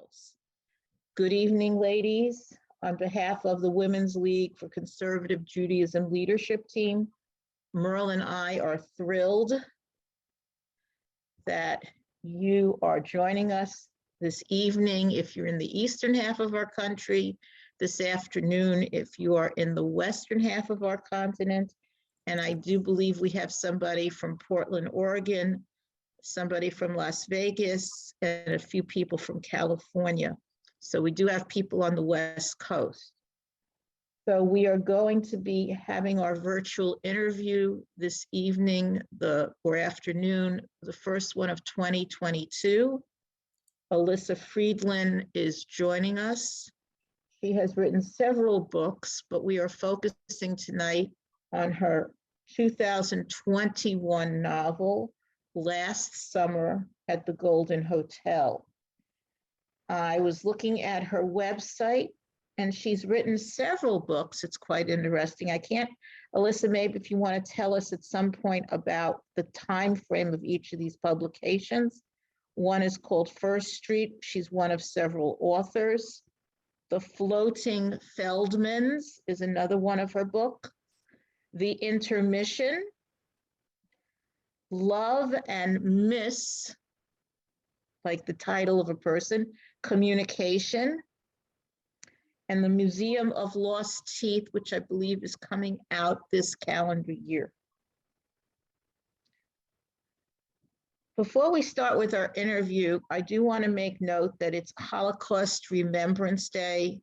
Catskills. Good evening, ladies. On behalf of the Women's League for Conservative Judaism Leadership Team, Merle and I are thrilled that you are joining us this evening if you're in the eastern half of our country, this afternoon if you are in the western half of our continent. And I do believe we have somebody from Portland, Oregon, somebody from Las Vegas, and a few people from California. So we do have people on the West Coast. So we are going to be having our virtual interview this evening or afternoon, the first one of 2022. Elyssa Friedland is joining us. She has written several books, but we are focusing tonight on her 2021 novel, Last Summer at the Golden Hotel. I was looking at her website and she's written several books. It's quite interesting. Alyssa, maybe if you want to tell us at some point about the time frame of each of these publications. One is called First Street. She's one of several authors. The Floating Feldmans is another one of her books. The Intermission, Love and Miss, like the title of a person, Communication, and the Museum of Lost Teeth, which I believe is coming out this calendar year. Before we start with our interview, I do want to make note that it's Holocaust Remembrance Day.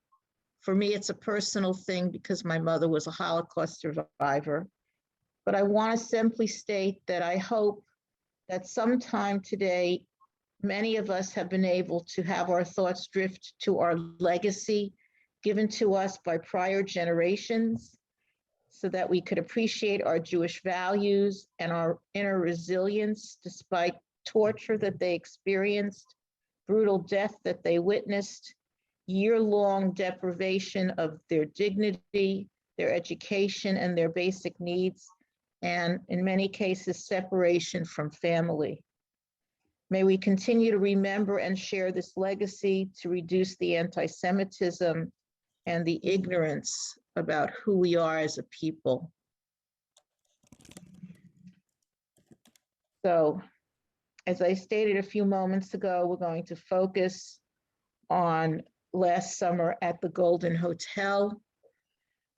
For me, it's a personal thing because my mother was a Holocaust survivor. But I want to simply state that I hope that sometime today, many of us have been able to have our thoughts drift to our legacy given to us by prior generations so that we could appreciate our Jewish values and our inner resilience despite torture that they experienced, brutal death that they witnessed, year-long deprivation of their dignity, their education, and their basic needs, and in many cases, separation from family. May we continue to remember and share this legacy to reduce the anti-Semitism and the ignorance about who we are as a people. So, as I stated a few moments ago, we're going to focus on Last Summer at the Golden Hotel.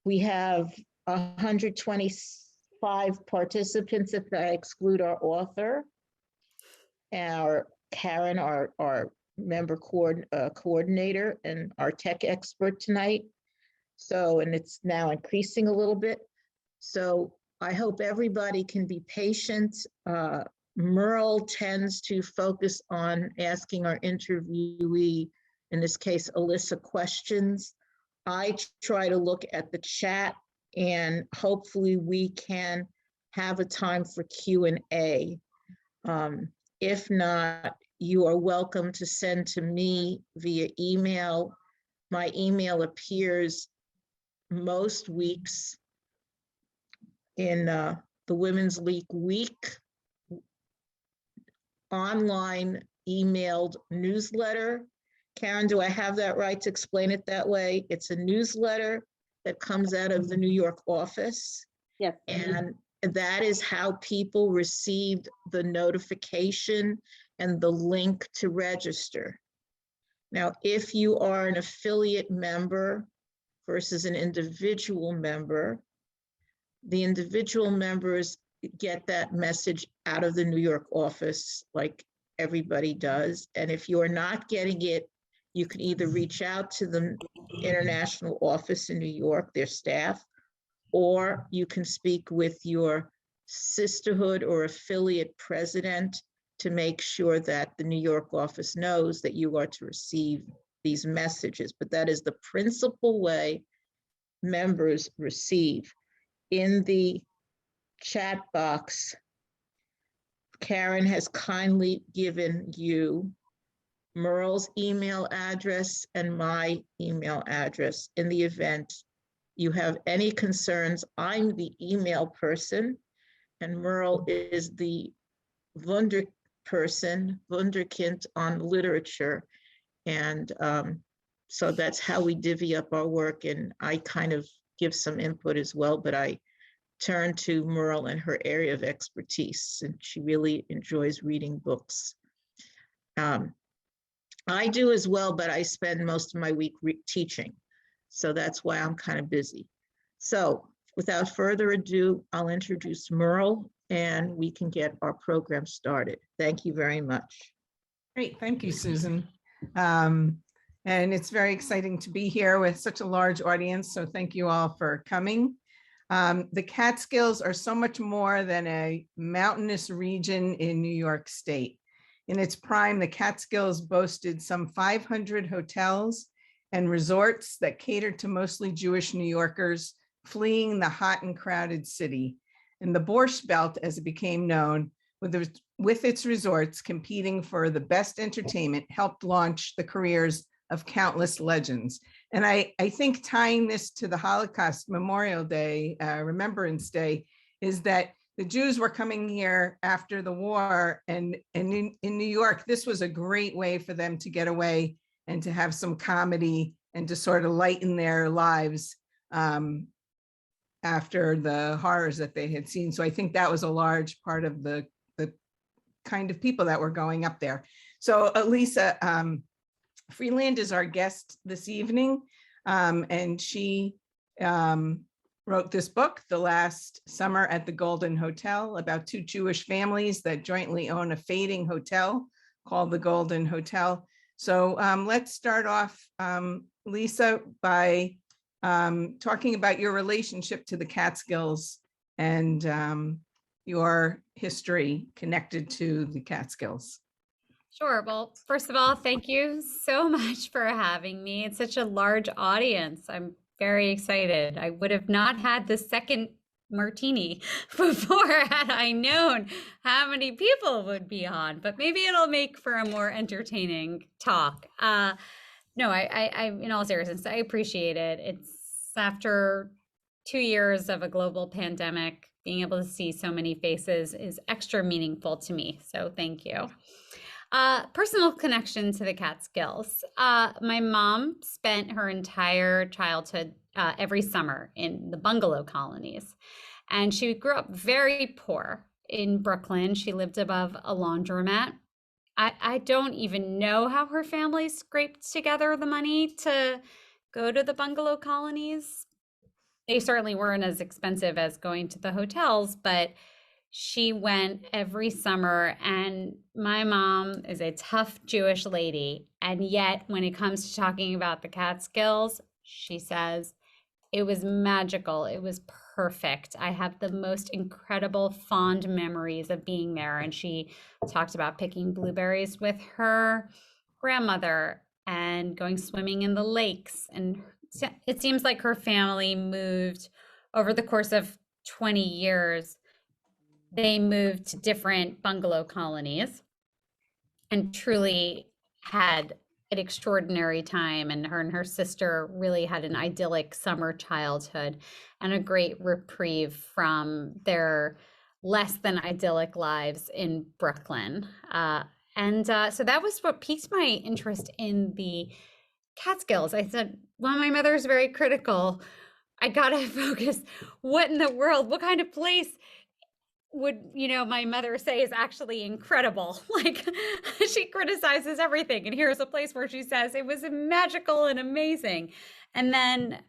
We have 125 participants if I exclude our author, our Karen, our member coordinator, and our tech expert tonight. So, and it's now increasing a little bit. So I hope everybody can be patient. Merle tends to focus on asking our interviewee, in this case, Alyssa, questions. I try to look at the chat and hopefully we can have a time for Q&A. If not, you are welcome to send to me via email. My email appears most weeks in the Women's League Week online emailed newsletter. Karen, do I have that right to explain it that way? It's a newsletter that comes out of the New York office. Yes. And that is how people received the notification and the link to register. Now, if you are an affiliate member versus an individual member, the individual members get that message out of the New York office like everybody does. And if you are not getting it, you can either reach out to the international office in New York, their staff, or you can speak with your sisterhood or affiliate president to make sure that the New York office knows that you are to receive these messages. But that is the principal way members receive. In the chat box, Karen has kindly given you Merle's email address and my email address. In the event you have any concerns, I'm the email person and Merle is the Wunderkind on literature. And so that's how we divvy up our work. And I kind of give some input as well, but I turn to Merle and her area of expertise, and she really enjoys reading books. I do as well, but I spend most of my week teaching. So that's why I'm kind of busy. So without further ado, I'll introduce Merle and we can get our program started. Thank you very much. Great, thank you, Susan. And it's very exciting to be here with such a large audience, so thank you all for coming. The Catskills are so much more than a mountainous region in New York State. In its prime, the Catskills boasted some 500 hotels and resorts that catered to mostly Jewish New Yorkers fleeing the hot and crowded city. And the Borscht Belt, as it became known, with its resorts competing for the best entertainment, helped launch the careers of countless legends. And I think tying this to the Holocaust Memorial Day, Remembrance Day, is that the Jews were coming here after the war, and in New York, this was a great way for them to get away and to have some comedy and to sort of lighten their lives after the horrors that they had seen. So I think that was a large part of the kind of people that were going up there. So Elyssa Friedland is our guest this evening, and she wrote this book, The Last Summer at the Golden Hotel, about two Jewish families that jointly own a fading hotel called the Golden Hotel. So let's start off, Lisa, by talking about your relationship to the Catskills and your history connected to the Catskills. Sure. Well, first of all, thank you so much for having me. It's such a large audience. I'm very excited. I would have not had the second martini before had I known how many people would be on, but maybe it'll make for a more entertaining talk. No, I, in all seriousness, I appreciate it. It's after 2 years of a global pandemic, being able to see so many faces is extra meaningful to me. So thank you. Personal connection to the Catskills. My mom spent her entire childhood every summer in the bungalow colonies, and she grew up very poor in Brooklyn. She lived above a laundromat. I don't even know how her family scraped together the money to go to the bungalow colonies. They certainly weren't as expensive as going to the hotels, but she went every summer, and my mom is a tough Jewish lady. And yet when it comes to talking about the Catskills, she says, it was magical. It was perfect. I have the most incredible fond memories of being there. And she talked about picking blueberries with her grandmother and going swimming in the lakes. And it seems like her family moved over the course of 20 years. They moved to different bungalow colonies and truly had an extraordinary time. And her sister really had an idyllic summer childhood and a great reprieve from their less than idyllic lives in Brooklyn. So that was what piqued my interest in the Catskills. I said, well, my mother's very critical. I gotta focus. What in the world? What kind of place would, my mother say is actually incredible? Like, she criticizes everything, and here's a place where she says it was magical and amazing. And then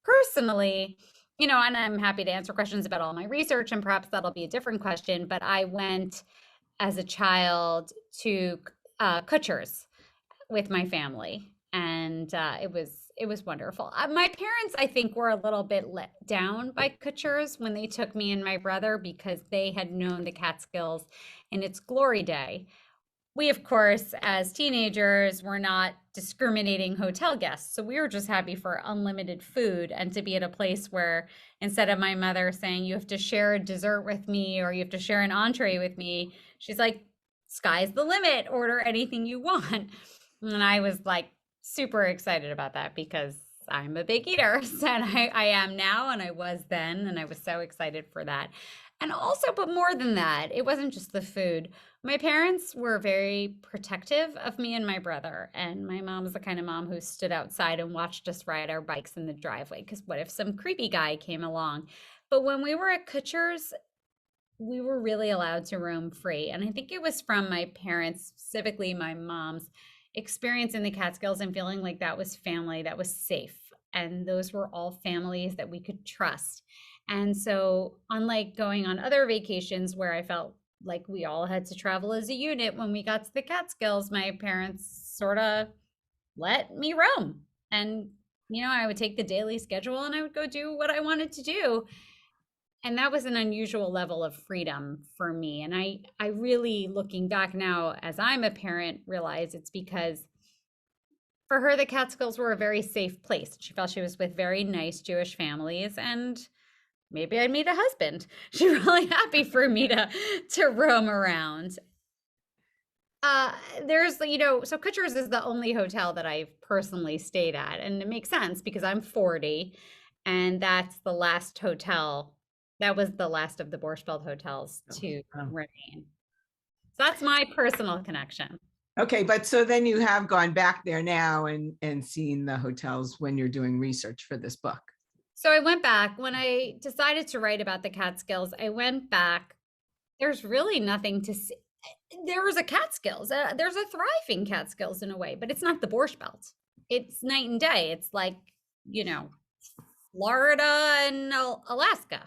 personally, and I'm happy to answer questions about all my research, and perhaps that'll be a different question, but I went as a child to Kutcher's with my family, and it was wonderful. My parents, I think, were a little bit let down by Kutcher's when they took me and my brother, because they had known the Catskills in its glory day. We, of course, as teenagers, were not discriminating hotel guests. So we were just happy for unlimited food and to be at a place where, instead of my mother saying, you have to share a dessert with me or you have to share an entree with me, she's like, sky's the limit, order anything you want. And I was like, super excited about that because I'm a big eater, and I am now, and I was then, and I was so excited for that. And also, but more than that, it wasn't just the food. My parents were very protective of me and my brother, and my mom was the kind of mom who stood outside and watched us ride our bikes in the driveway, because what if some creepy guy came along? But when we were at Kutcher's, we were really allowed to roam free. And I think it was from my parents, specifically my mom's experience in the Catskills, and feeling like that was family, that was safe. And those were all families that we could trust. And so, unlike going on other vacations where I felt like we all had to travel as a unit, when we got to the Catskills, my parents sort of let me roam. And, I would take the daily schedule and I would go do what I wanted to do. And that was an unusual level of freedom for me. And I really, looking back now as I'm a parent, realize it's because for her, the Catskills were a very safe place. She felt she was with very nice Jewish families, and maybe I'd meet a husband. She's really happy for me to roam around. There's, so Kutcher's is the only hotel that I've personally stayed at. And it makes sense because I'm 40, and that's the last hotel. That was the last of the Borscht Belt hotels to remain. So that's my personal connection. Okay, but so then you have gone back there now and seen the hotels when you're doing research for this book. So I went back when I decided to write about the Catskills. I went back. There's really nothing to see. There was a Catskills. There's a thriving Catskills in a way, but it's not the Borscht Belt. It's night and day. It's like, Florida and Alaska.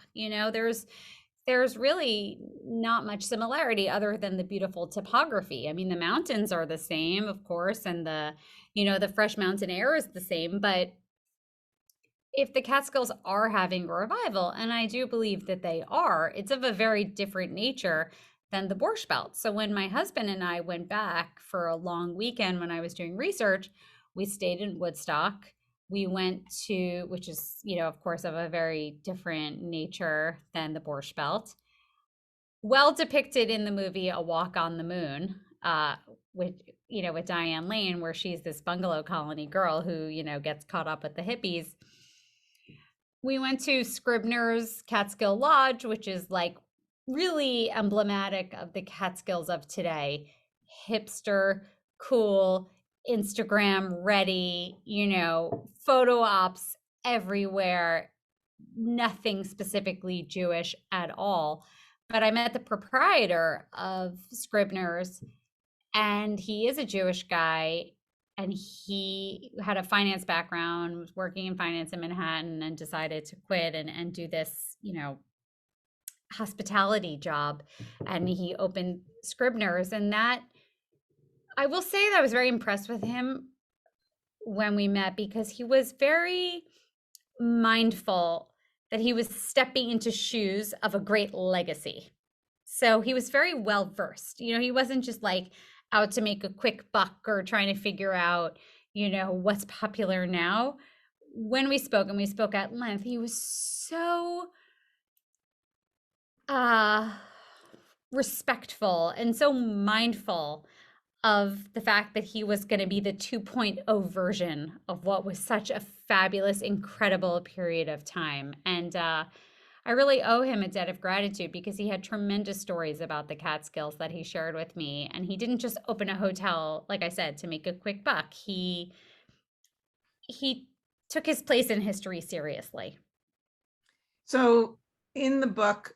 There's really not much similarity other than the beautiful topography. I mean, the mountains are the same, of course, and the fresh mountain air is the same. But if the Catskills are having a revival, and I do believe that they are, it's of a very different nature than the Borscht Belt. So when my husband and I went back for a long weekend when I was doing research, we stayed in Woodstock. We went to, which is, of course, of a very different nature than the Borscht Belt. Well depicted in the movie A Walk on the Moon, with Diane Lane, where she's this bungalow colony girl who, gets caught up with the hippies. We went to Scribner's Catskill Lodge, which is like really emblematic of the Catskills of today. Hipster, cool, Instagram ready, photo ops everywhere, nothing specifically Jewish at all. But I met the proprietor of Scribner's, and he is a Jewish guy, and he had a finance background, was working in finance in Manhattan, and decided to quit and do this, hospitality job. And he opened Scribner's, and that, I will say that I was very impressed with him when we met, because he was very mindful that he was stepping into shoes of a great legacy. So he was very well versed. He wasn't just like out to make a quick buck or trying to figure out, what's popular now. When we spoke, and we spoke at length, he was so respectful and so mindful of the fact that he was going to be the 2.0 version of what was such a fabulous, incredible period of time. And I really owe him a debt of gratitude, because he had tremendous stories about the Catskills that he shared with me. And he didn't just open a hotel, like I said, to make a quick buck. He took his place in history seriously. So in the book,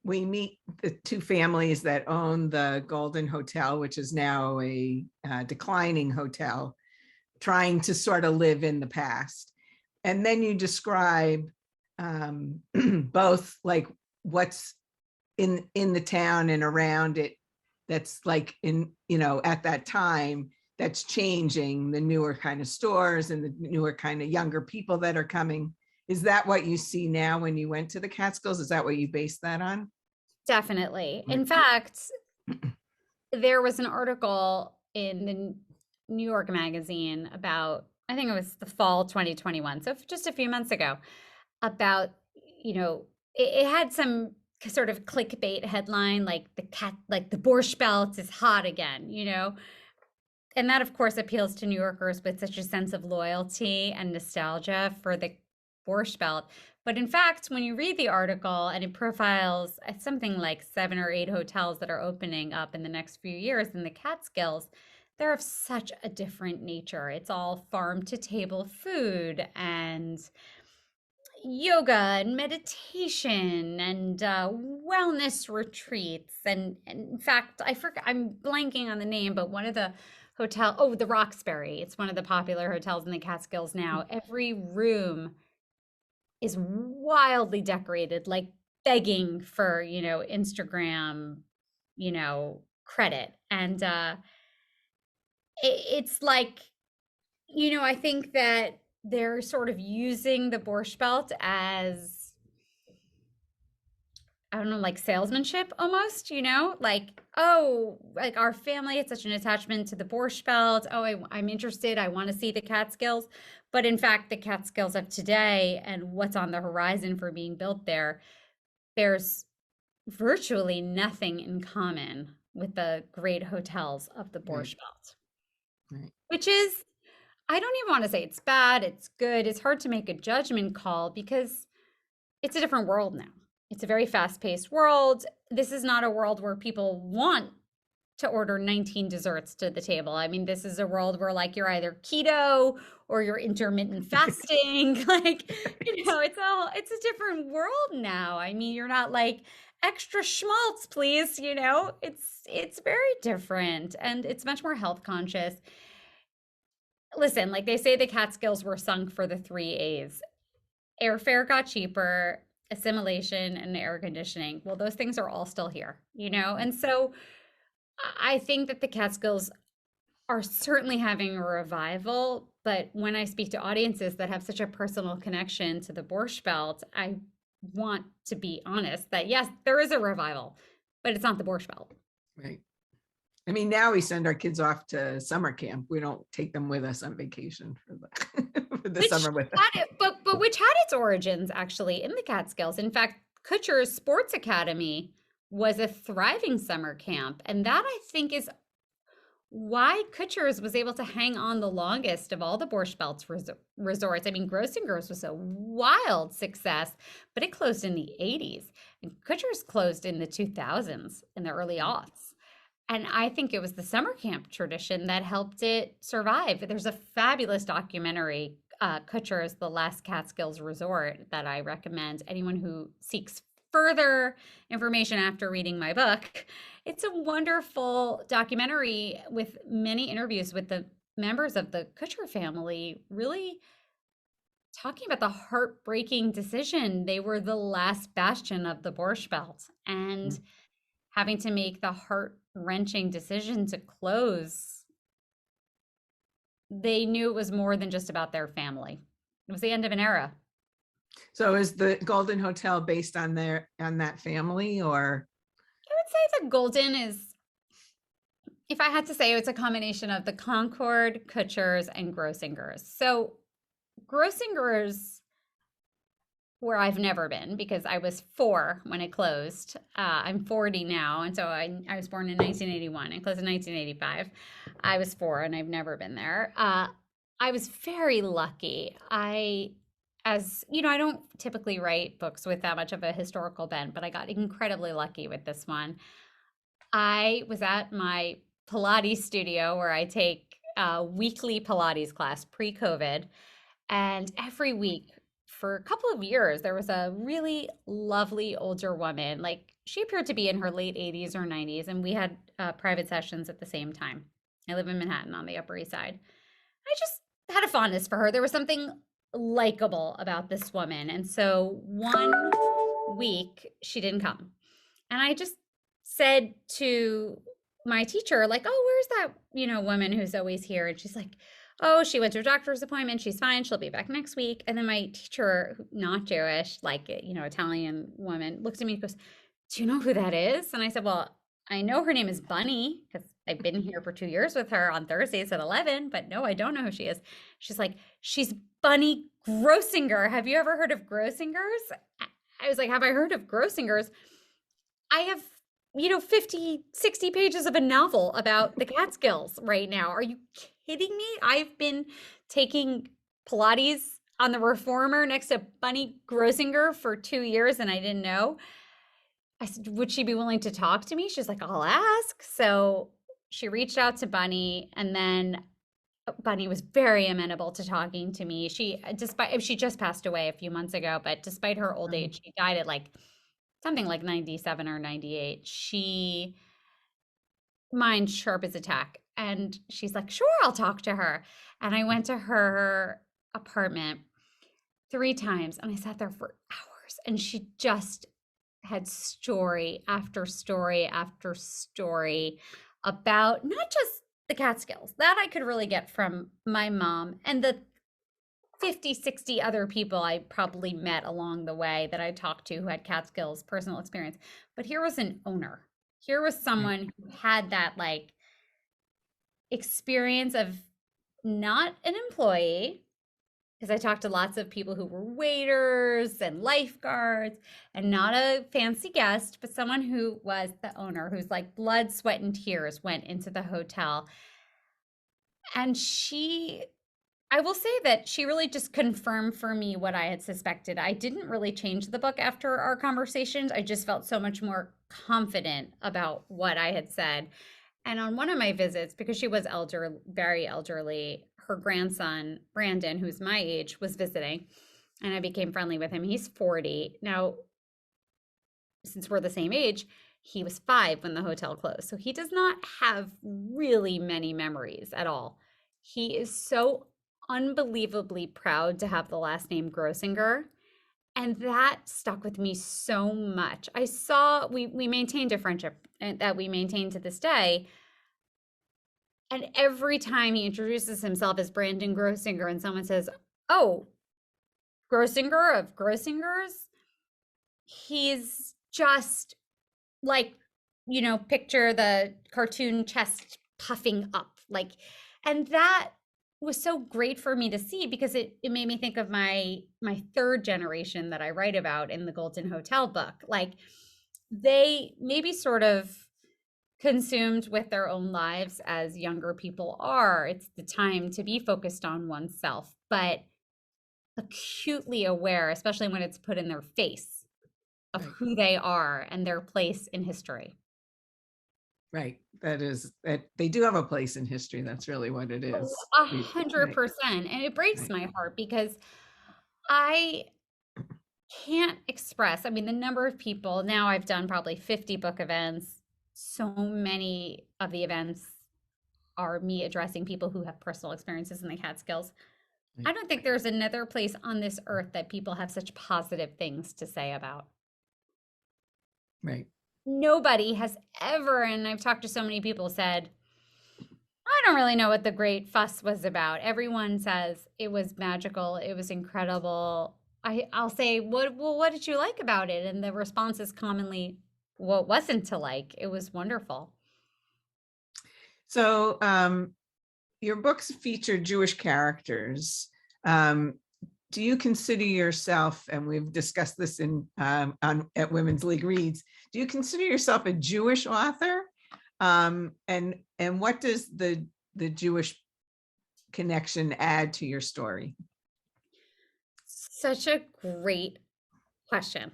we meet the two families that own the Golden Hotel, which is now a declining hotel, trying to sort of live in the past. And then you describe both like what's in the town and around it that's like in, at that time that's changing, the newer kind of stores and the newer kind of younger people that are coming. Is that what you see now when you went to the Catskills? Is that what you based that on? Definitely. In fact, there was an article in the New York Magazine about, I think it was the fall 2021, so just a few months ago, about, it had some sort of clickbait headline, like the Borscht Belt is hot again, and that of course appeals to New Yorkers with such a sense of loyalty and nostalgia for the Borscht Belt. But in fact, when you read the article and it profiles something like 7 or 8 hotels that are opening up in the next few years in the Catskills, they're of such a different nature. It's all farm to table food and yoga and meditation and wellness retreats. And in fact, I forgot, I'm blanking on the name, but one of the the Roxbury, it's one of the popular hotels in the Catskills now. Every room is wildly decorated, like begging for, Instagram, credit. And it's like, I think that they're sort of using the Borscht Belt as, I don't know, like salesmanship almost, like, oh, like our family had such an attachment to the Borscht Belt. Oh, I'm interested. I want to see the Catskills. But in fact, the Catskills of today and what's on the horizon for being built there's virtually nothing in common with the great hotels of the Borscht Belt, Right. which is, I don't even want to say it's bad, it's good. It's hard to make a judgment call because it's a different world now. It's a very fast-paced world. This is not a world where people want to order 19 desserts to the table. I mean, this is a world where like you're either keto or you're intermittent fasting. Like, it's a different world now. I mean, you're not like extra schmaltz, please, it's very different and it's much more health conscious. Listen, like they say the Catskills were sunk for the 3 A's. Airfare got cheaper, assimilation, and air conditioning. Well, those things are all still here, And so I think that the Catskills are certainly having a revival. But when I speak to audiences that have such a personal connection to the Borscht Belt, I want to be honest that yes, there is a revival, but it's not the Borscht Belt. Right. I mean, now we send our kids off to summer camp. We don't take them with us on vacation for the summer with us. But which had its origins actually in the Catskills. In fact, Kutcher's Sports Academy was a thriving summer camp. And that I think is why Kutcher's was able to hang on the longest of all the Borscht Belt's resorts. I mean, Grossingers was a wild success, but it closed in the 80s. And Kutcher's closed in the 2000s, in the early aughts. And I think it was the summer camp tradition that helped it survive. There's a fabulous documentary, Kutcher's The Last Catskills Resort, that I recommend anyone who seeks further information after reading my book. It's a wonderful documentary with many interviews with the members of the Kutcher family, really talking about the heartbreaking decision. They were the last bastion of the Borscht Belt and having to make the heart-wrenching decision to close. They knew it was more than just about their family. It was the end of an era. So is the Golden Hotel based on that family, or? I would say the Golden is, if I had to say, it's a combination of the Concord, Kutchers, and Grossingers. So Grossingers, where I've never been because I was 4 when it closed. I'm 40 now, and so I was born in 1981 and closed in 1985. I was 4 and I've never been there. I was very lucky. As you know, I don't typically write books with that much of a historical bent, but I got incredibly lucky with this one. I was at my Pilates studio where I take a weekly Pilates class pre-COVID, and every week for a couple of years, there was a really lovely older woman. Like, she appeared to be in her late 80s or 90s, and we had private sessions at the same time. I live in Manhattan on the Upper East Side. I just had a fondness for her. There was something likable about this woman. And so one week, she didn't come. And I just said to my teacher, like, oh, where's that, woman who's always here? And she's like, oh, she went to a doctor's appointment. She's fine. She'll be back next week. And then my teacher, not Jewish, like, Italian woman, looks at me and goes, do you know who that is? And I said, well, I know her name is Bunny because I've been here for 2 years with her on Thursdays at 11, but no, I don't know who she is. She's like, she's Bunny Grossinger. Have you ever heard of Grossingers? I was like, have I heard of Grossingers? I have 50, 60 pages of a novel about the Catskills right now. Are you kidding me? I've been taking Pilates on the Reformer next to Bunny Grossinger for 2 years, and I didn't know. I said, would she be willing to talk to me? She's like, I'll ask. So she reached out to Bunny, and then Bunny was very amenable to talking to me. She just passed away a few months ago, but despite her old age, she died at like something like 97 or 98. She mind sharp as a tack. And she's like, sure, I'll talk to her. And I went to her apartment 3 times, and I sat there for hours, and she just had story after story after story about not just the Catskills that I could really get from my mom and the 50, 60 other people I probably met along the way that I talked to who had Catskills personal experience. But here was an owner. Here was someone who had that like experience of not an employee, because I talked to lots of people who were waiters and lifeguards, and not a fancy guest, but someone who was the owner, whose like blood, sweat, and tears went into the hotel. And I will say that she really just confirmed for me what I had suspected. I didn't really change the book after our conversations. I just felt so much more confident about what I had said. And on one of my visits, because she was very elderly, her grandson, Brandon, who's my age, was visiting, and I became friendly with him. He's 40. Now, since we're the same age, he was 5 when the hotel closed. So he does not have really many memories at all. He is so unbelievably proud to have the last name Grossinger. And that stuck with me so much. I saw we maintained a friendship that we maintain to this day. And every time he introduces himself as Brandon Grossinger and someone says, oh, Grossinger of Grossingers, he's just like, you know, picture the cartoon chest puffing up. Like, and that was so great for me to see, because it made me think of my 3rd generation that I write about in the Golden Hotel book. Like, they maybe sort of consumed with their own lives as younger people are. It's the time to be focused on oneself, but acutely aware, especially when it's put in their face, of who they are and their place in history. Right. That they do have a place in history. That's really what it is. 100%. And it breaks my heart, because I can't express, I mean, the number of people, now I've done probably 50 book events. So many of the events are me addressing people who have personal experiences in the Catskills. I don't think there's another place on this earth that people have such positive things to say about. Right. Nobody has ever, and I've talked to so many people, said, I don't really know what the great fuss was about. Everyone says it was magical. It was incredible. I'll say, what did you like about it? And the response is commonly, what wasn't to like? It was wonderful. So your books feature Jewish characters. Do you consider yourself, and we've discussed this at Women's League Reads, do you consider yourself a Jewish author? And what does the Jewish connection add to your story? Such a great question.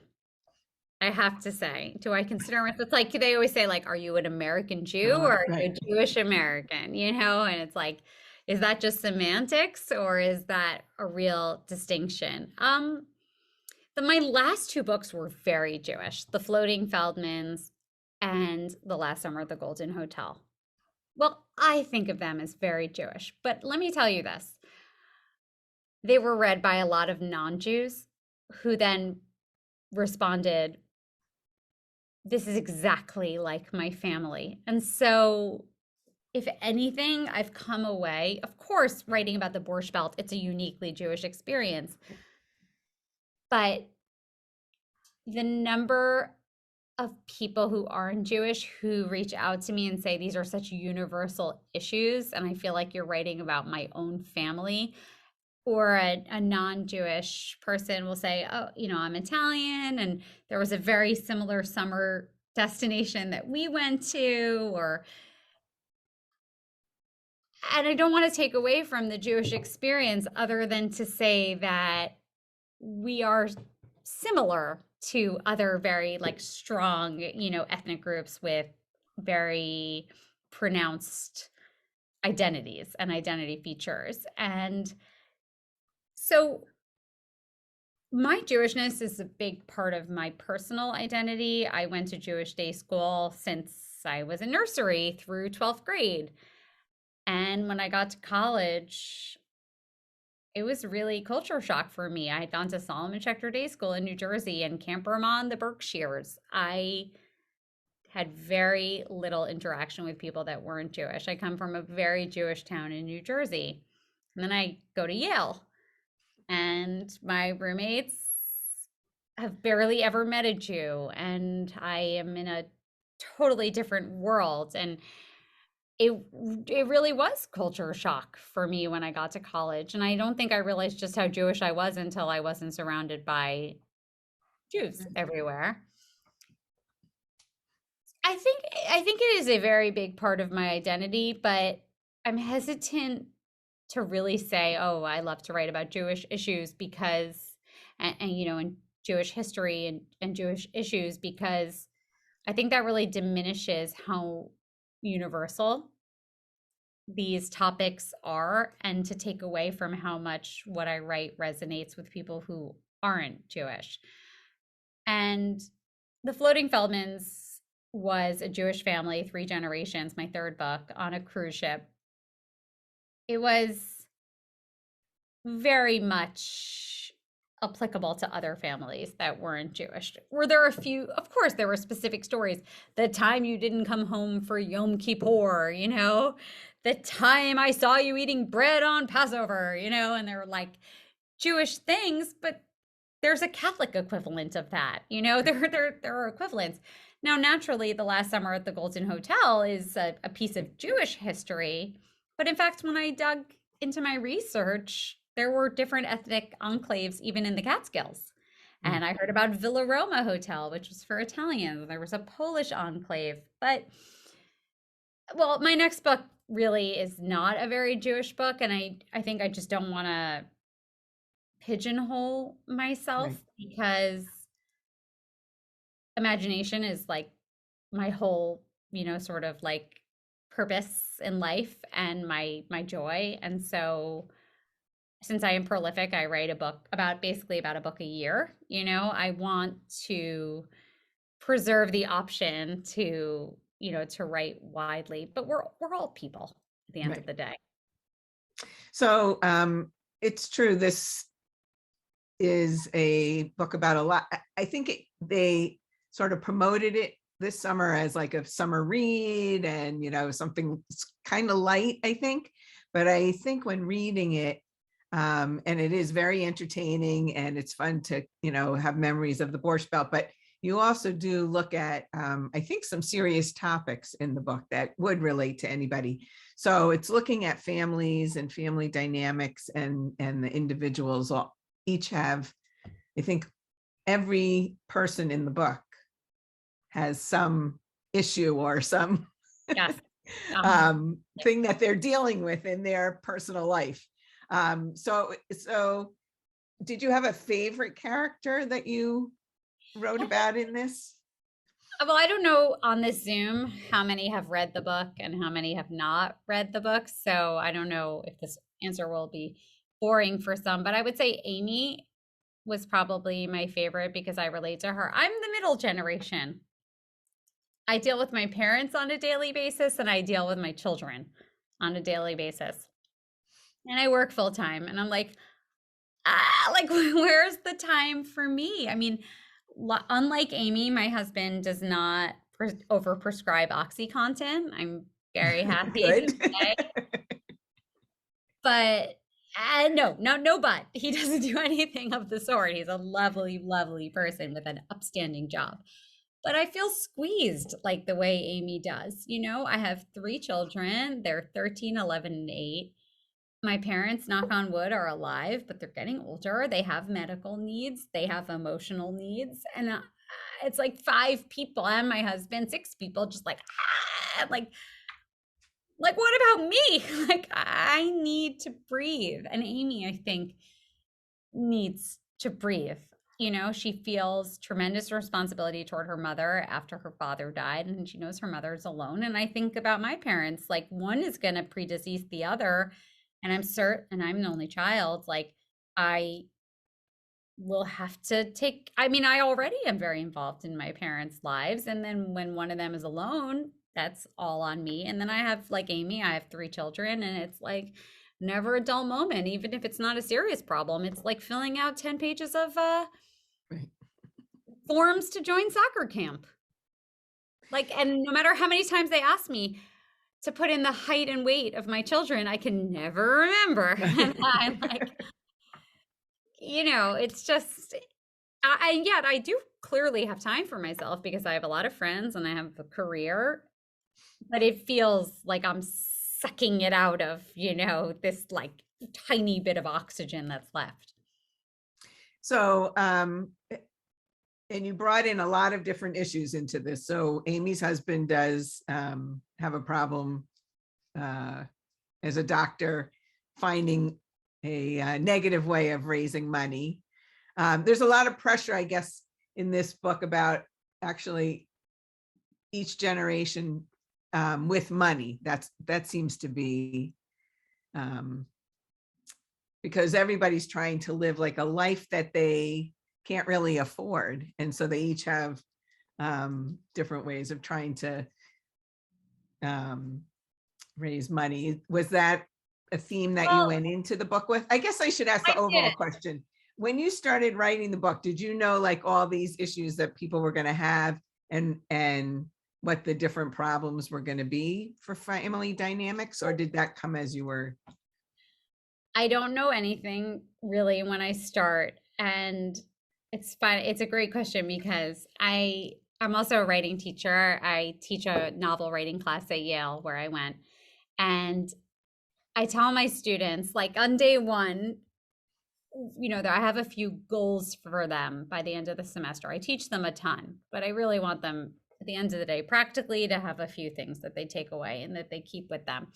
I have to say, do I consider myself, it's like, they always say, like, are you an American Jew or are you a Jewish American, you know? And it's like, is that just semantics, or is that a real distinction? My last 2 books were very Jewish, The Floating Feldmans and The Last Summer at the Golden Hotel. Well, I think of them as very Jewish, but let me tell you this. They were read by a lot of non-Jews who then responded, this is exactly like my family. And so if anything, I've come away, of course, writing about the Borscht Belt, it's a uniquely Jewish experience. But the number of people who aren't Jewish who reach out to me and say, these are such universal issues, and I feel like you're writing about my own family, or a non-Jewish person will say, oh, you know, I'm Italian, and there was a very similar summer destination that we went to, and I don't want to take away from the Jewish experience other than to say that we are similar to other very like strong, ethnic groups with very pronounced identities and identity features. And so my Jewishness is a big part of my personal identity. I went to Jewish day school since I was in nursery through 12th grade. And when I got to college, it was really culture shock for me. I had gone to Solomon Schechter Day School in New Jersey and Camp Vermont, the Berkshires. I had very little interaction with people that weren't Jewish. I come from a very Jewish town in New Jersey. And then I go to Yale, and my roommates have barely ever met a Jew, and I am in a totally different world. And it really was culture shock for me when I got to college. And I don't think I realized just how Jewish I was until I wasn't surrounded by Jews everywhere. I think it is a very big part of my identity, but I'm hesitant to really say, oh, I love to write about Jewish issues because, and and Jewish history and Jewish issues, because I think that really diminishes how universal these topics are, and to take away from how much what I write resonates with people who aren't Jewish. And The Floating Feldmans was a Jewish family, 3 generations, my third book, on a cruise ship. It was very much applicable to other families that weren't Jewish. Were there a few? Of course, there were specific stories. The time you didn't come home for Yom Kippur, the time I saw you eating bread on Passover, and there were like Jewish things, but there's a Catholic equivalent of that. There are equivalents. Now, naturally, The Last Summer at the Golden Hotel is a piece of Jewish history. But in fact, when I dug into my research, there were different ethnic enclaves even in the Catskills. And I heard about Villa Roma Hotel, which was for Italians. There was a Polish enclave. But, well, my next book really is not a very Jewish book. And I think I just don't want to pigeonhole myself, because imagination is like my whole, sort of like purpose in life and my joy. And so since I am prolific, I write a book basically about a book a year. I want to preserve the option to write widely, but we're all people at the end of the day. So it's true, this is a book about a lot. I think they sort of promoted it this summer as like a summer read and, something kind of light, I think. But I think when reading it, and it is very entertaining and it's fun to, have memories of the Borscht Belt, but you also do look at, I think, some serious topics in the book that would relate to anybody. So it's looking at families and family dynamics, and the individuals each have, I think every person in the book has some issue or some thing that they're dealing with in their personal life. So did you have a favorite character that you wrote about in this? Well, I don't know on this Zoom how many have read the book and how many have not read the book. So I don't know if this answer will be boring for some, but I would say Amy was probably my favorite because I relate to her. I'm the middle generation. I deal with my parents on a daily basis, and I deal with my children on a daily basis. And I work full time, and I'm like, where's the time for me? I mean, unlike Amy, my husband does not overprescribe OxyContin. I'm very happy to say. But no, but he doesn't do anything of the sort. He's a lovely, lovely person with an upstanding job. But I feel squeezed like the way Amy does. I have 3 children. They're 13, 11, and 8. My parents, knock on wood, are alive, but they're getting older. They have medical needs. They have emotional needs. And it's like 5 people, and my husband, 6 people, just like like, what about me? Like, I need to breathe. And Amy, I think, needs to breathe. You know, she feels tremendous responsibility toward her mother after her father died, and she knows her mother's alone. And I think about my parents, like, one is going to predecease the other. And I'm certain, and I'm an only child, like, I will have to take, I mean, I already am very involved in my parents' lives. And then when one of them is alone, that's all on me. And then I have, like Amy, I have 3 children, and it's like never a dull moment, even if it's not a serious problem. It's like filling out 10 pages of Right. forms to join soccer camp. Like, and no matter how many times they ask me to put in the height and weight of my children, I can never remember. And I'm like, you know, it's just, and yet I do clearly have time for myself because I have a lot of friends and I have a career, but it feels like I'm sucking it out of, you know, this like tiny bit of oxygen that's left. So, and you brought in a lot of different issues into this. So Amy's husband does have a problem as a doctor finding a negative way of raising money. There's a lot of pressure, I guess, in this book about actually each generation with money. That seems to be because everybody's trying to live like a life that they can't really afford. And so they each have different ways of trying to raise money. Was that a theme that you went into the book with? I guess I should ask the overall question. When you started writing the book, did you know like all these issues that people were going to have and what the different problems were going to be for family dynamics, or did that come as you were? I don't know anything really when I start, and it's fun. It's a great question because I'm also a writing teacher. I teach a novel writing class at Yale where I went, and I tell my students, like on day one, you know, I have a few goals for them by the end of the semester. I teach them a ton, but I really want them at the end of the day, practically, to have a few things that they take away and that they keep with them.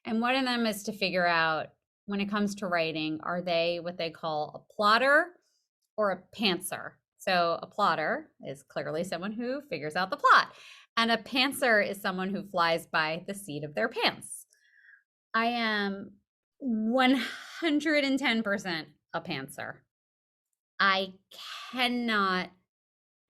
And one of them is to figure out, when it comes to writing, are they what they call a plotter or a pantser? So a plotter is clearly someone who figures out the plot, and a pantser is someone who flies by the seat of their pants. I am 110% a pantser. I cannot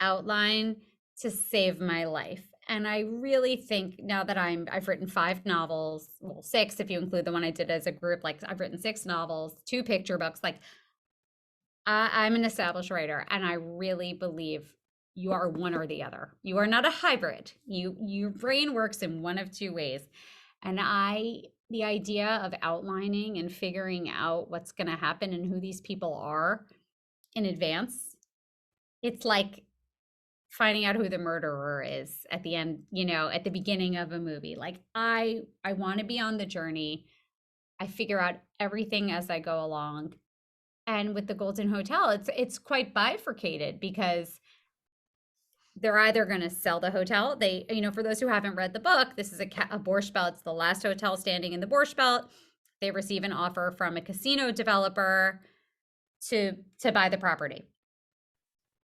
outline to save my life. And I really think now that I've written 5 novels, well, 6 if you include the one I did as a group, like I've written 6 novels, 2 picture books, like I'm an established writer, and I really believe you are one or the other. You are not a hybrid. Your brain works in one of 2 ways. And the idea of outlining and figuring out what's going to happen and who these people are in advance, it's like finding out who the murderer is at the end, you know, at the beginning of a movie. Like I want to be on the journey. I figure out everything as I go along. And with the Golden Hotel, it's quite bifurcated because they're either going to sell the hotel. They, you know, for those who haven't read the book, this is a Borscht Belt. It's the last hotel standing in the Borscht Belt. They receive an offer from a casino developer to buy the property.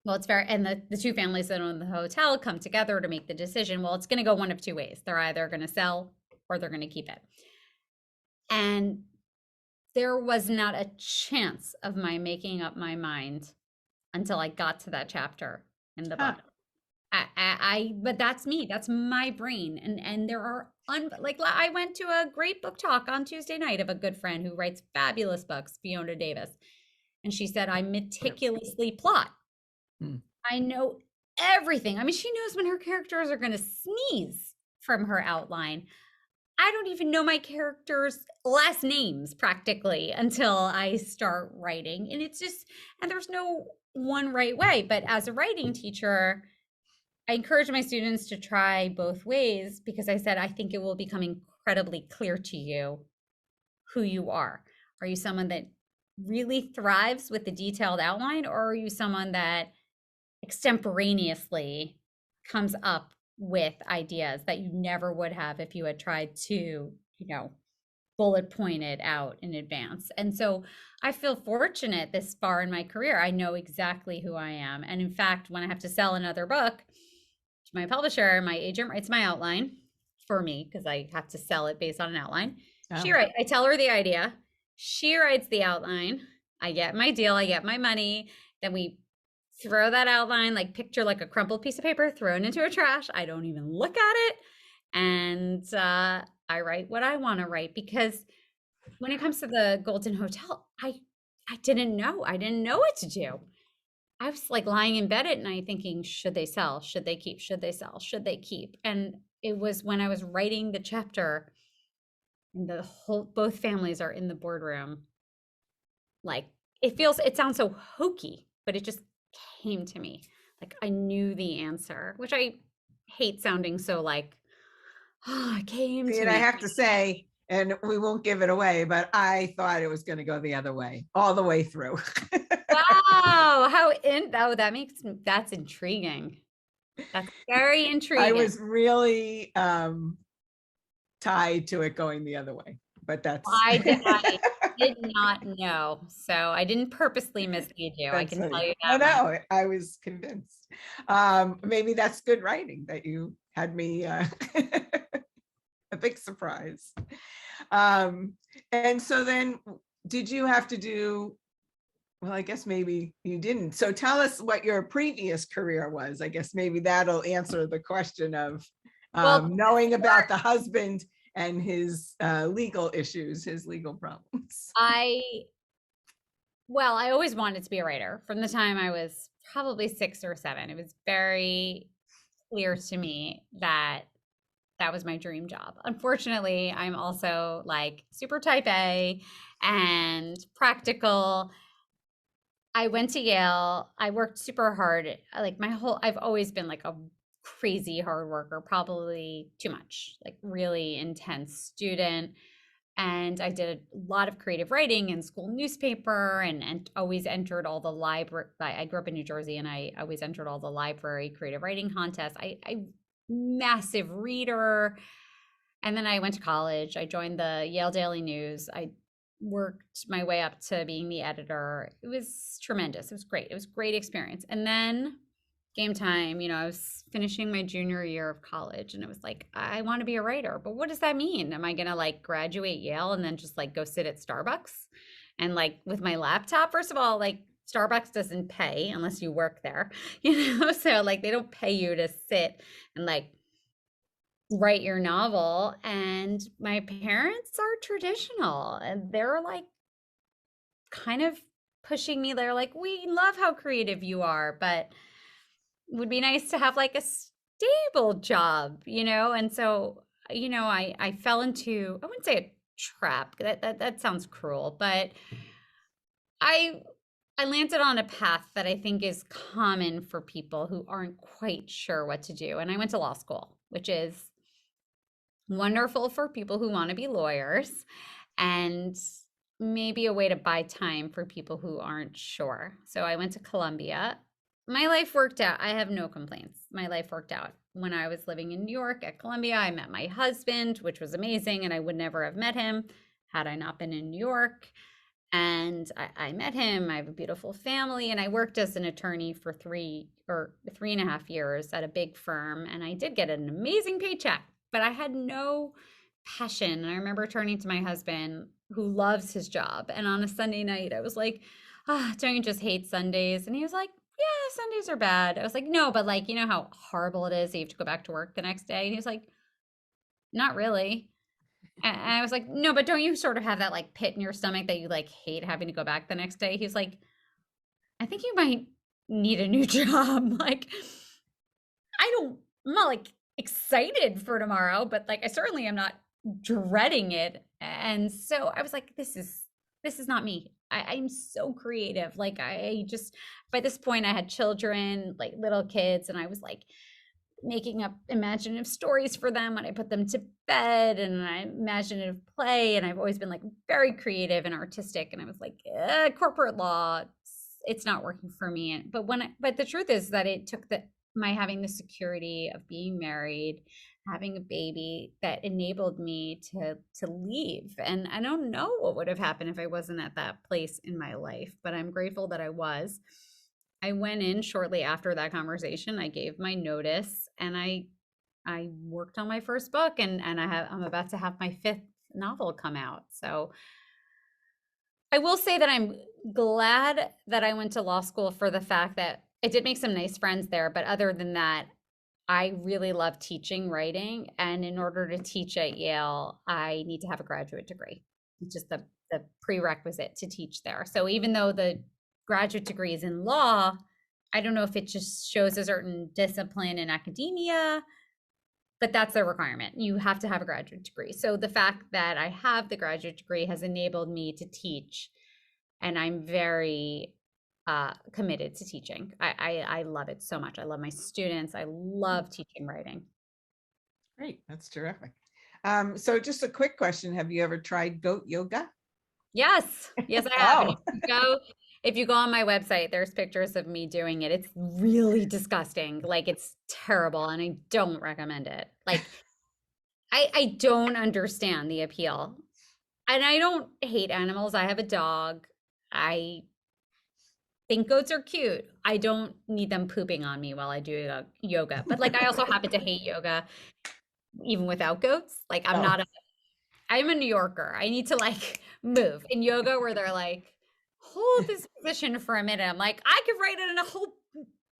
Well, it's fair. And the 2 families that own the hotel come together to make the decision. Well, it's going to go one of 2 ways. They're either going to sell or they're going to keep it. And there was not a chance of my making up my mind until I got to that chapter in the book. But that's me. That's my brain. And there are, like I went to a great book talk on Tuesday night of a good friend who writes fabulous books, Fiona Davis. And she said, I meticulously plot. I know everything. I mean, she knows when her characters are going to sneeze from her outline. I don't even know my characters' last names practically until I start writing. And it's just, and there's no one right way. But as a writing teacher, I encourage my students to try both ways because I said, I think it will become incredibly clear to you who you are. Are you someone that really thrives with the detailed outline, or are you someone that extemporaneously comes up with ideas that you never would have if you had tried to bullet pointed out in advance. And so I feel fortunate this far in my career. I know exactly who I am. And in fact, when I have to sell another book to my publisher, my agent writes my outline for me because I have to sell it based on an outline. Oh. I tell her the idea. She writes the outline. I get my deal. I get my money. Then we throw that outline, like picture like a crumpled piece of paper, thrown into a trash. I don't even look at it. And I write what I want to write, because when it comes to the Golden Hotel, I didn't know. I didn't know what to do. I was like lying in bed at night thinking, should they sell? Should they keep? Should they sell? Should they keep? And it was when I was writing the chapter, and both families are in the boardroom. Like it sounds so hokey, but it just came to me. Like I knew the answer, which I hate sounding so like, oh, it came to me. And I have to say, and we won't give it away, but I thought it was going to go the other way, all the way through. Wow, that's intriguing. That's very intriguing. I was really tied to it going the other way, but that's. I did not know, so I didn't purposely mislead you. I can tell you that. No, I was convinced. Maybe that's good writing that you had me a big surprise. And so then, did you have to do? Well, I guess maybe you didn't. So tell us what your previous career was. I guess maybe that'll answer the question of knowing about the husband and his legal issues, his legal problems. I always wanted to be a writer from the time I was probably 6 or 7. It was very clear to me that was my dream job. Unfortunately, I'm also like super type A and practical. I went to Yale. I worked super hard. Like I've always been like a crazy hard worker, probably too much, like really intense student. And I did a lot of creative writing in school newspaper and always entered all the library. I grew up in New Jersey, and I always entered all the library creative writing contests. I massive reader. And then I went to college. I joined the Yale Daily News. I worked my way up to being the editor. It was tremendous. It was great. It was a great experience. And then game time, I was finishing my junior year of college, and it was like, I want to be a writer, but what does that mean? Am I going to like graduate Yale and then just like go sit at Starbucks and like with my laptop? First of all, like Starbucks doesn't pay unless you work there, so like they don't pay you to sit and like write your novel. And my parents are traditional, and they're like kind of pushing me. They're like, we love how creative you are, but it would be nice to have like a stable job, and so I fell into, I wouldn't say a trap, that sounds cruel, but I landed on a path that I think is common for people who aren't quite sure what to do. And I went to law school, which is wonderful for people who want to be lawyers, and maybe a way to buy time for people who aren't sure. So I went to Columbia. My life worked out. I have no complaints. My life worked out. When I was living in New York at Columbia, I met my husband, which was amazing, and I would never have met him had I not been in New York. And I met him. I have a beautiful family, and I worked as an attorney for 3.5 years at a big firm, and I did get an amazing paycheck, but I had no passion. And I remember turning to my husband, who loves his job, and on a Sunday night, I was like, don't you just hate Sundays? And he was like, yeah, Sundays are bad. I was like, no, but like, how horrible it is that you have to go back to work the next day? And he was like, not really. And I was like, no, but don't you sort of have that like pit in your stomach that you like hate having to go back the next day? He was like, I think you might need a new job. Like, I'm not like excited for tomorrow, but like, I certainly am not dreading it. And so I was like, this is not me. I'm so creative. Like by this point I had children, like little kids, and I was like making up imaginative stories for them when I put them to bed, and I imaginative play. And I've always been like very creative and artistic. And I was like, corporate law, it's not working for me. But the truth is that it took my having the security of being married having a baby that enabled me to leave. And I don't know what would have happened if I wasn't at that place in my life, but I'm grateful that I was. I went in shortly after that conversation. I gave my notice, and I worked on my first book, and I'm about to have my 5th novel come out. So I will say that I'm glad that I went to law school for the fact that I did make some nice friends there, but other than that, I really love teaching writing, and in order to teach at Yale, I need to have a graduate degree. It's just the prerequisite to teach there. So even though the graduate degree is in law, I don't know if it just shows a certain discipline in academia, but that's the requirement. You have to have a graduate degree. So the fact that I have the graduate degree has enabled me to teach, and I'm very committed to teaching. I love it so much. I love my students. I love teaching writing. Great, that's terrific. So just a quick question. Have you ever tried goat yoga? Yes, yes, I have. Oh. And if you go on my website, there's pictures of me doing it. It's really disgusting. Like, it's terrible, and I don't recommend it. Like, I don't understand the appeal. And I don't hate animals. I have a dog. I think goats are cute. I don't need them pooping on me while I do yoga. But like, I also happen to hate yoga even without goats. Like, I'm a New Yorker. I need to like move. In yoga, where they're like, hold this position for a minute, I'm like, I could write it in a whole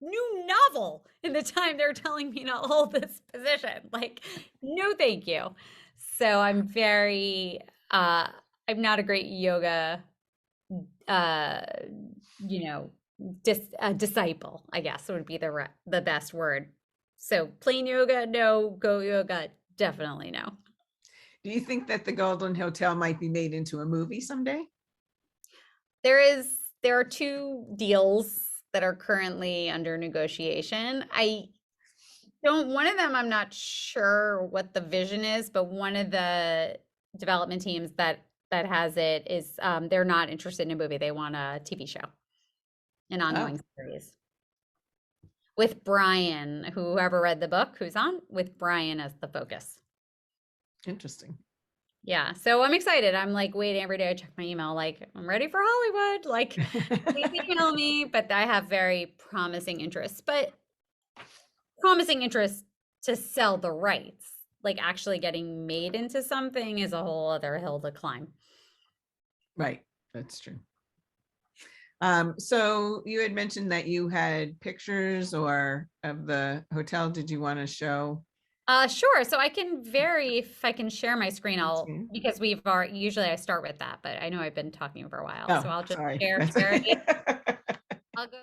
new novel in the time they're telling me to hold this position. Like, no, thank you. So I'm not a great yoga disciple, I guess would be the best word. So plain yoga, no. Goat yoga, definitely no. Do you think that the Golden Hotel might be made into a movie someday? There are 2 deals that are currently under negotiation. One of them, I'm not sure what the vision is, but one of the development teams that has it is, they're not interested in a movie. They want a TV show, an ongoing series with Brian, whoever read the book, who's on, with Brian as the focus. Interesting. Yeah, so I'm excited. I'm like waiting every day. I check my email, like, I'm ready for Hollywood. Like, please email me. But I have very promising interests, to sell the rights. Like, actually getting made into something is a whole other hill to climb. Right, that's true. So you had mentioned that you had pictures of the hotel. Did you want to show? Sure. So I can if I can share my screen, because usually I start with that, but I know I've been talking for a while. So I'll just share it. I'll go.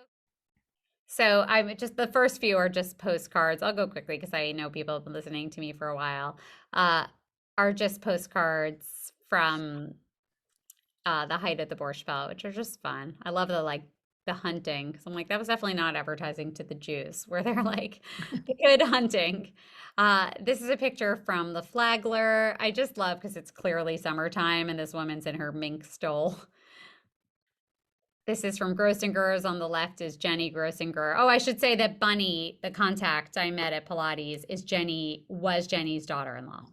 So the first few are just postcards. I'll go quickly because I know people have been listening to me for a while. Are just postcards from the height of the Borscht Belt, which are just fun. I love the hunting, because I'm like, that was definitely not advertising to the Jews, where they're like, the good hunting. This is a picture from the Flagler. I just love, because it's clearly summertime and this woman's in her mink stole. This is from Grossingers. On the left is Jenny Grossinger. Oh, I should say that Bunny, the contact I met at Pilates, was Jenny's daughter-in-law.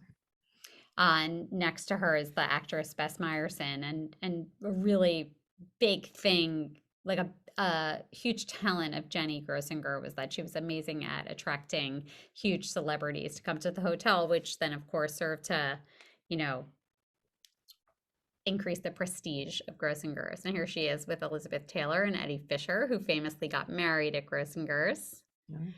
And next to her is the actress Bess Meyerson, and a really big thing, like a huge talent of Jenny Grossinger, was that she was amazing at attracting huge celebrities to come to the hotel, which then of course served to, increase the prestige of Grossingers. And here she is with Elizabeth Taylor and Eddie Fisher, who famously got married at Grossingers. Mm-hmm.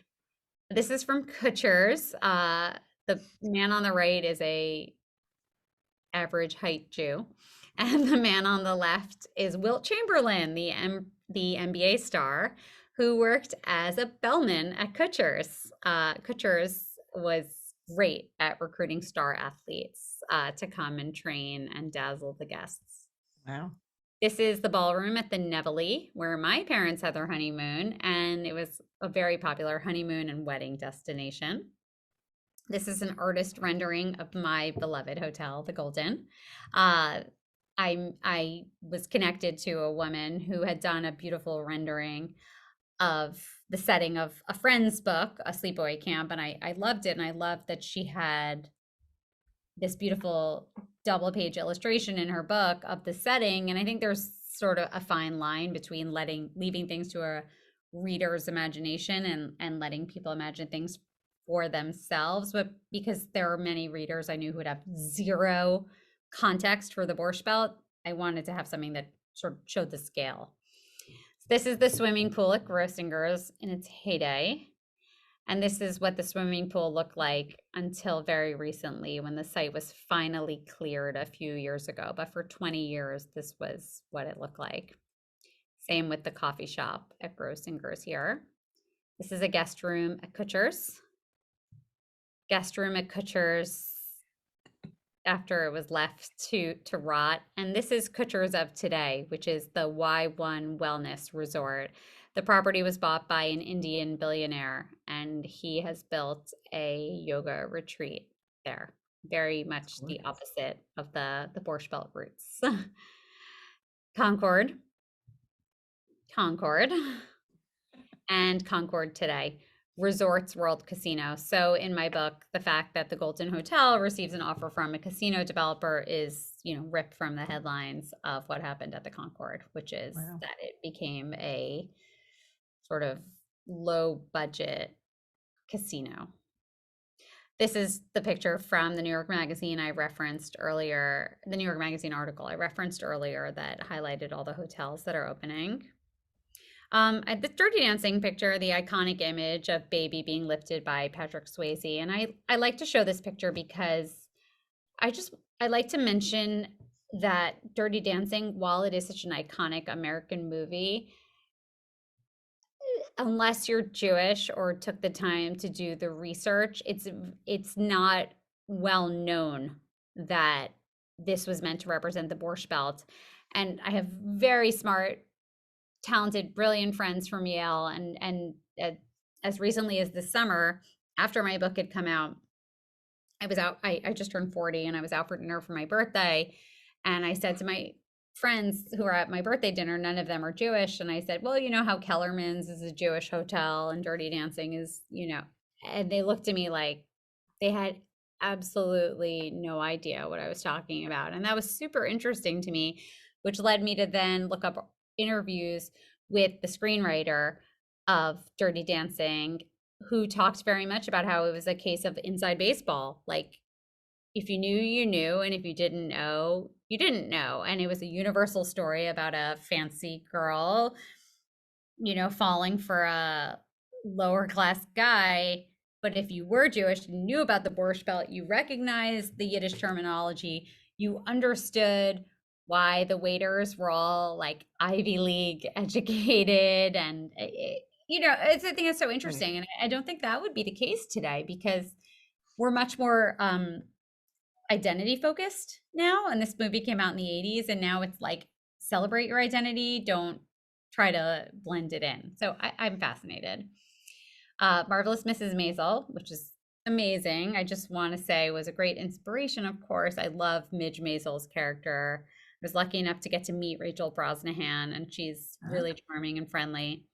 This is from Kutcher's. The man on the right is a average height Jew, and the man on the left is Wilt Chamberlain, the NBA star, who worked as a bellman at Kutcher's. Kutcher's was great at recruiting star athletes to come and train and dazzle the guests. Wow. This is the ballroom at the Nevele, where my parents had their honeymoon, and it was a very popular honeymoon and wedding destination. This is an artist rendering of my beloved hotel, the Golden. I was connected to a woman who had done a beautiful rendering of the setting of a friend's book, a sleepaway camp, and I loved it. And I loved that she had this beautiful double page illustration in her book of the setting. And I think there's sort of a fine line between leaving things to a reader's imagination and letting people imagine things for themselves. But because there are many readers I knew who would have zero context for the Borscht Belt, I wanted to have something that sort of showed the scale. This is the swimming pool at Grossingers in its heyday. And this is what the swimming pool looked like until very recently, when the site was finally cleared a few years ago. But for 20 years, this was what it looked like. Same with the coffee shop at Grossingers here. This is a guest room at Kutcher's. Guest room at Kutcher's after it was left to rot. And this is Kutcher's of today, which is the Y1 Wellness Resort. The property was bought by an Indian billionaire, and he has built a yoga retreat there. Very much the opposite of the Borscht Belt roots. Concord, and Concord today. Resorts World Casino. So in my book, the fact that the Golden Hotel receives an offer from a casino developer is, ripped from the headlines of what happened at the Concord, which is that it became a sort of low budget casino. This is the picture from the New York Magazine I referenced earlier, the New York Magazine article I referenced earlier that highlighted all the hotels that are opening. The Dirty Dancing picture, the iconic image of Baby being lifted by Patrick Swayze. And I like to show this picture because I like to mention that Dirty Dancing, while it is such an iconic American movie, unless you're Jewish or took the time to do the research, it's not well known that this was meant to represent the Borscht Belt. And I have very smart, talented, brilliant friends from Yale, and as recently as this summer, after my book had come out, I just turned 40 and I was out for dinner for my birthday, and I said to my friends who were at my birthday dinner, none of them are Jewish, and I said, well, you know how Kellerman's is a Jewish hotel and Dirty Dancing is, and they looked at me like they had absolutely no idea what I was talking about. And that was super interesting to me, which led me to then look up interviews with the screenwriter of Dirty Dancing, who talked very much about how it was a case of inside baseball. Like, if you knew, you knew, and if you didn't know, you didn't know. And it was a universal story about a fancy girl, falling for a lower class guy. But if you were Jewish and knew about the Borscht Belt, you recognized the Yiddish terminology, you understood why the waiters were all like Ivy League educated. And, it's a thing that's so interesting. And I don't think that would be the case today, because we're much more identity focused now. And this movie came out in the 80s, and now it's like, celebrate your identity, don't try to blend it in. So I'm fascinated. Marvelous Mrs. Maisel, which is amazing. I just want to say was a great inspiration. Of course, I love Midge Maisel's character. I was lucky enough to get to meet Rachel Brosnahan, and she's really charming and friendly.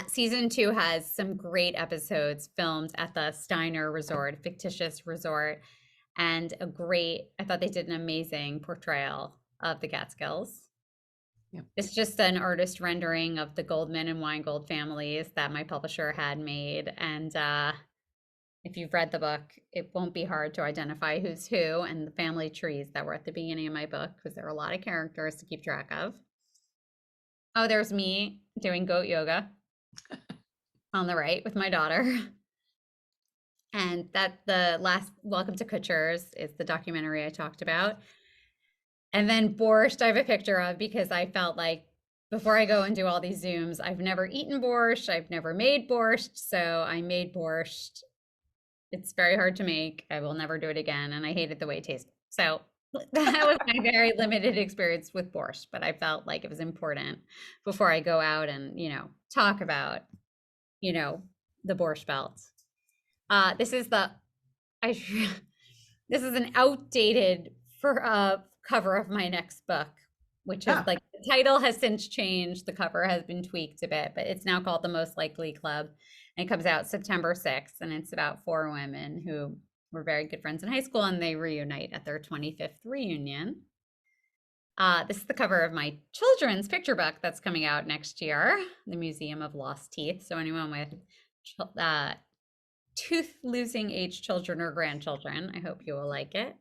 Season 2 has some great episodes filmed at the Steiner Resort, fictitious resort, and I thought they did an amazing portrayal of the Catskills. Yep. It's just an artist rendering of the Goldman and Weingold families that my publisher had made. And if you've read the book, it won't be hard to identify who's who, and the family trees that were at the beginning of my book, because there are a lot of characters to keep track of. Oh, there's me doing goat yoga on the right with my daughter. And that the last Welcome to Kutcher's is the documentary I talked about. And then borscht, I have a picture of, because I felt like before I go and do all these Zooms, I've never eaten borscht, I've never made borscht, so I made borscht. It's very hard to make. I will never do it again, and I hated the way it tasted. So that was my very limited experience with borscht, but I felt like it was important before I go out and, talk about, the Borscht Belt. This is an outdated cover of my next book, which is like the title has since changed. The cover has been tweaked a bit, but it's now called The Most Likely Club. And it comes out September 6th. And it's about 4 women who were very good friends in high school and they reunite at their 25th reunion. This is the cover of my children's picture book that's coming out next year, The Museum of Lost Teeth. So anyone with tooth losing age children or grandchildren, I hope you will like it.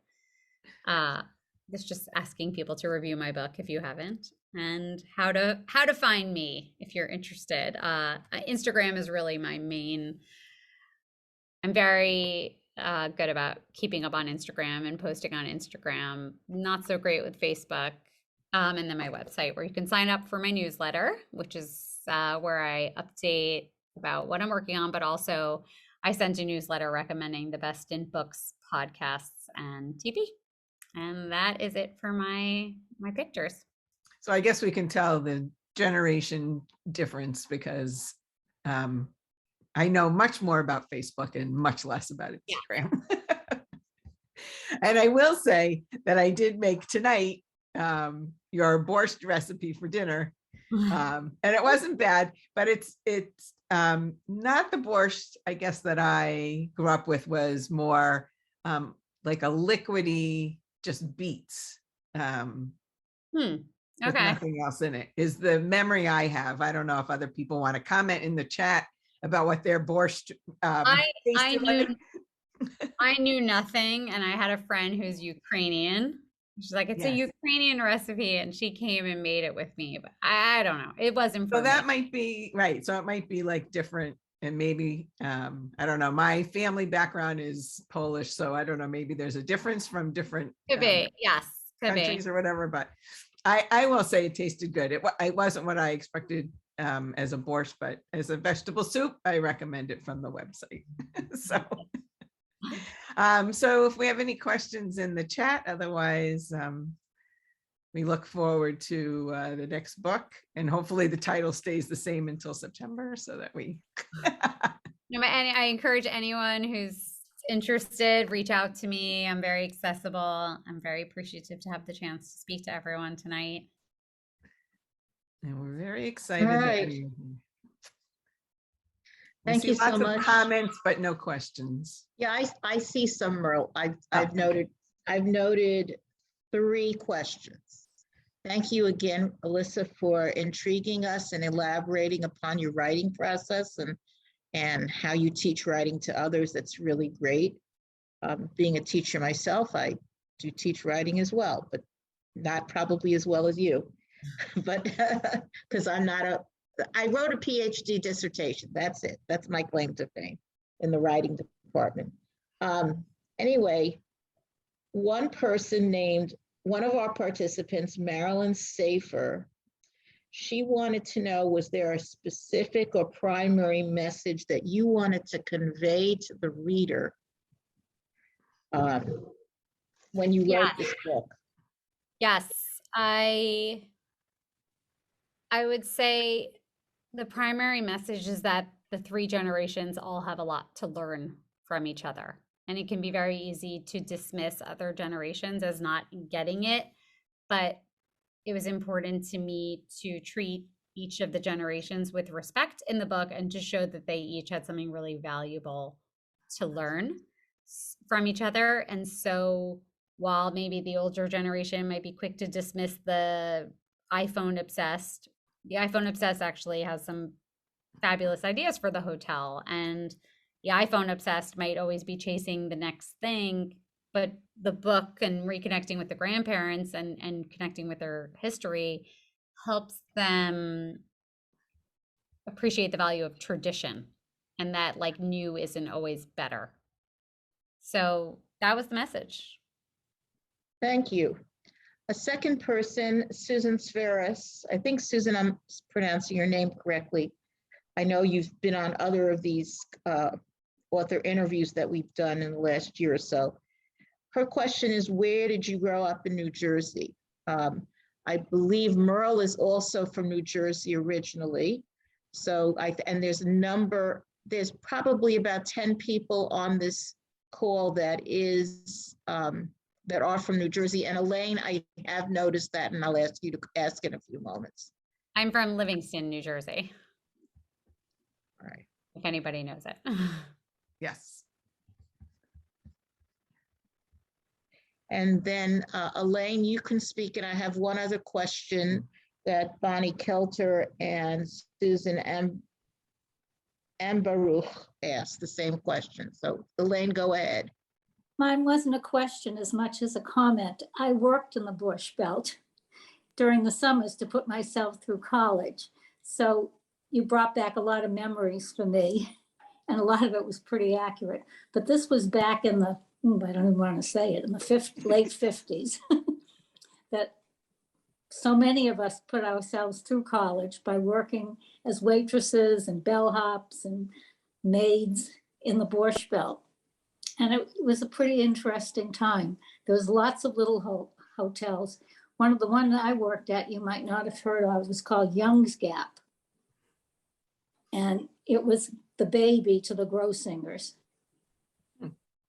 It's just asking people to review my book if you haven't, and how to find me if you're interested. Instagram is really my main. I'm very good about keeping up on Instagram and posting on Instagram. Not so great with Facebook. And then my website where you can sign up for my newsletter, which is where I update about what I'm working on, but also I send a newsletter recommending the best in books, podcasts, and TV. And that is it for my pictures. So I guess we can tell the generation difference because I know much more about Facebook and much less about Instagram. Yeah. And I will say that I did make tonight your borscht recipe for dinner. And it wasn't bad, but it's not the borscht, I guess, that I grew up with. Was more like a liquidy, just beets. With nothing else in it, is the memory I have. I don't know if other people want to comment in the chat about what their borscht I knew nothing, and I had a friend who's Ukrainian. She's like, it's a Ukrainian recipe, and she came and made it with me, but I don't know. It wasn't for me. That me. Might be right. So it might be like different, and maybe I don't know. My family background is Polish, so I don't know. Maybe there's a difference from different countries or whatever. But I will say it tasted good. It wasn't what I expected as a borscht, but as a vegetable soup, I recommend it from the website. So if we have any questions in the chat, otherwise we look forward to the next book, and hopefully the title stays the same until September so that we and I encourage anyone who's interested, reach out to me. I'm very accessible. I'm very appreciative to have the chance to speak to everyone tonight. And we're very excited. Right. Thank you so much. Lots of comments, but no questions. Yeah, I see some, Merle. I've noted 3 questions. Thank you again, Alyssa, for intriguing us and elaborating upon your writing process and how you teach writing to others. That's really great. Being a teacher myself, I do teach writing as well, but not probably as well as you. But because I wrote a PhD dissertation. That's it. That's my claim to fame in the writing department. Anyway, one of our participants, Marilyn Safer, she wanted to know, was there a specific or primary message that you wanted to convey to the reader when you wrote this book? Yes, I would say the primary message is that the 3 generations all have a lot to learn from each other. And it can be very easy to dismiss other generations as not getting it. But it was important to me to treat each of the generations with respect in the book and to show that they each had something really valuable to learn from each other. And so while maybe the older generation might be quick to dismiss the iPhone obsessed actually has some fabulous ideas for the hotel, and the iPhone obsessed might always be chasing the next thing, but the book and reconnecting with the grandparents and connecting with their history helps them appreciate the value of tradition and that like new isn't always better. So that was the message. Thank you. A second person, Susan Svaris. I think, Susan, I'm pronouncing your name correctly. I know you've been on other of these author interviews that we've done in the last year or so. Her question is, where did you grow up in New Jersey? I believe Merle is also from New Jersey originally. So, and there's probably about 10 people on this call that is that are from New Jersey. And Elaine, I have noticed that, and I'll ask you to ask in a few moments. I'm from Livingston, New Jersey, All right. if anybody knows it. Yes. And then Elaine, you can speak, and I have one other question that Bonnie Kelter and Susan Ambaruch asked the same question. So Elaine, go ahead. Mine wasn't a question as much as a comment. I worked in the Bush Belt during the summers to put myself through college. So you brought back a lot of memories for me, and a lot of it was pretty accurate. But this was back in the, I don't even want to say it, in the late 50s, that so many of us put ourselves through college by working as waitresses and bellhops and maids in the Borscht Belt. And it was a pretty interesting time. There was lots of little hotels. One that I worked at, you might not have heard of, was called Young's Gap. And it was the baby to the Grossingers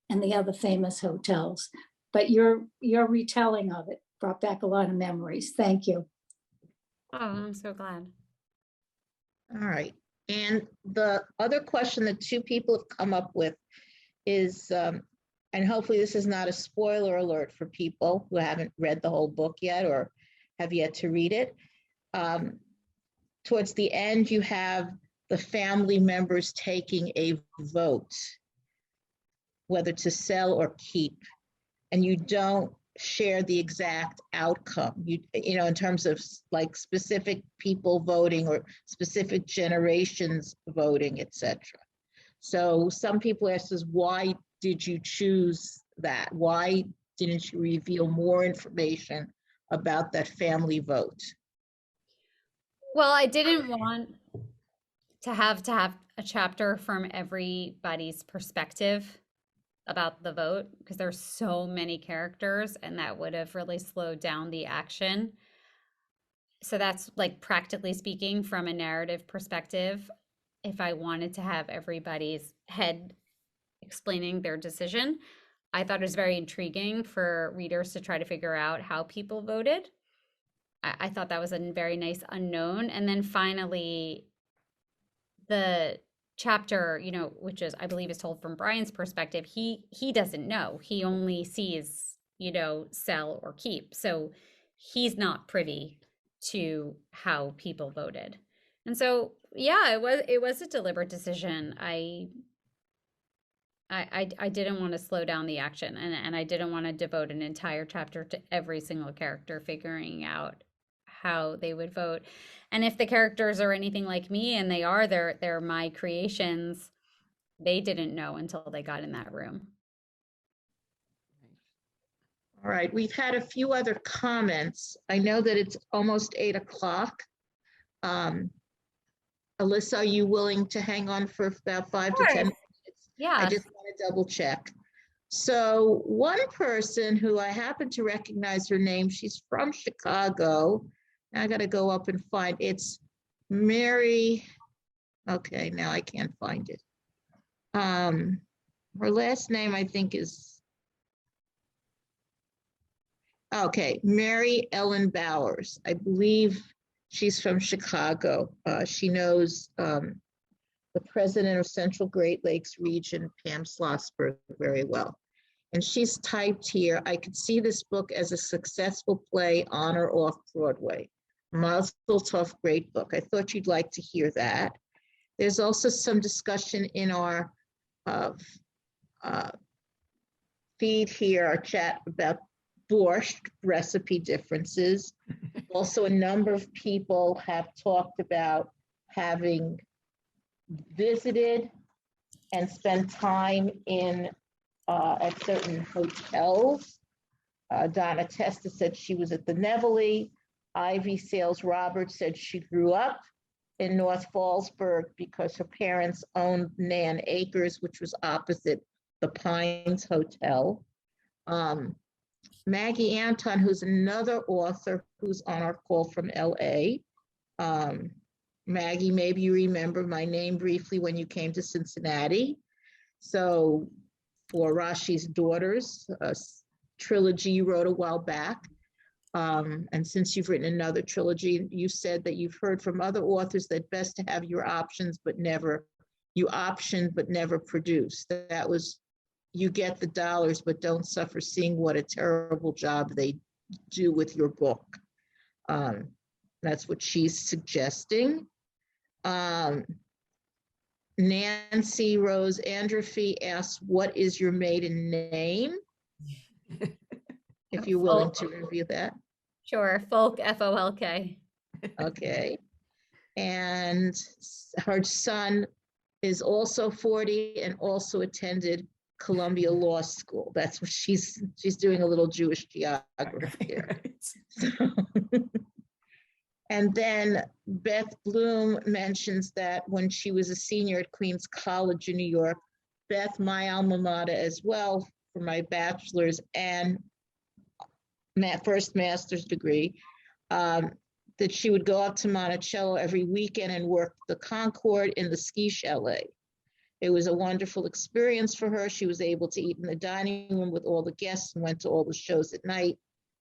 and the other famous hotels. But your retelling of it brought back a lot of memories. Thank you. Oh, I'm so glad. All right. And the other question that two people have come up with is, and hopefully this is not a spoiler alert for people who haven't read the whole book yet or have yet to read it. Towards the end, you have the family members taking a vote, whether to sell or keep, and you don't share the exact outcome, you know, in terms of like specific people voting or specific generations voting, etc. So some people ask us, why did you choose that? Why didn't you reveal more information about that family vote? Well, I didn't want to have a chapter from everybody's perspective about the vote, because there's so many characters and that would have really slowed down the action. So that's like, practically speaking, from a narrative perspective, if I wanted to have everybody's head explaining their decision, I thought it was very intriguing for readers to try to figure out how people voted. I thought that was a very nice unknown. And then finally, the chapter, you know, which is, I believe, is told from Brian's perspective, he doesn't know. He only sees, you know, sell or keep. So he's not privy to how people voted. And so, yeah, it was a deliberate decision. I didn't want to slow down the action, and I didn't want to devote an entire chapter to every single character figuring out how they would vote. And if the characters are anything like me, and they are, they're my creations, they didn't know until they got in that room. All right, we've had a few other comments. I know that it's almost 8 o'clock. Alyssa, are you willing to hang on for about 5 to 10 minutes? Yeah. I just want to double check. So one person who I happen to recognize her name, she's from Chicago. I got to go up and find, it's Mary. Okay, now I can't find it. Her last name, I think, is, okay, Mary Ellen Bowers. I believe she's from Chicago. She knows the president of Central Great Lakes Region, Pam Schlossberg, very well. And she's typed here, I could see this book as a successful play on or off Broadway. Mazel tov, great book. I thought you'd like to hear that. There's also some discussion in our feed here, our chat, about borscht recipe differences. Also, a number of people have talked about having visited and spent time in at certain hotels. Donna Testa said she was at the Nevele. Ivy Sales Roberts said she grew up in North Fallsburg because her parents owned Nan Acres, which was opposite the Pines Hotel. Maggie Anton, who's another author who's on our call from LA. Maggie, maybe you remember my name briefly when you came to Cincinnati. So for Rashi's daughters, trilogy you wrote a while back. And since you've written another trilogy, you said that you've heard from other authors that best to have your options, but never, you option, but never produce. That was, you get the dollars, but don't suffer seeing what a terrible job they do with your book. That's what she's suggesting. Nancy Rose Androphy asks, what is your maiden name? If you're willing to review that. Sure, Folk, F-O-L-K. Okay. And her son is also 40 and also attended Columbia Law School. That's what she's doing a little Jewish geography here. So, and then Beth Bloom mentions that when she was a senior at Queens College in New York, Beth, my alma mater as well, for my bachelor's and first master's degree, that she would go up to Monticello every weekend and work the Concord in the ski chalet. It was a wonderful experience for her. She was able to eat in the dining room with all the guests and went to all the shows at night.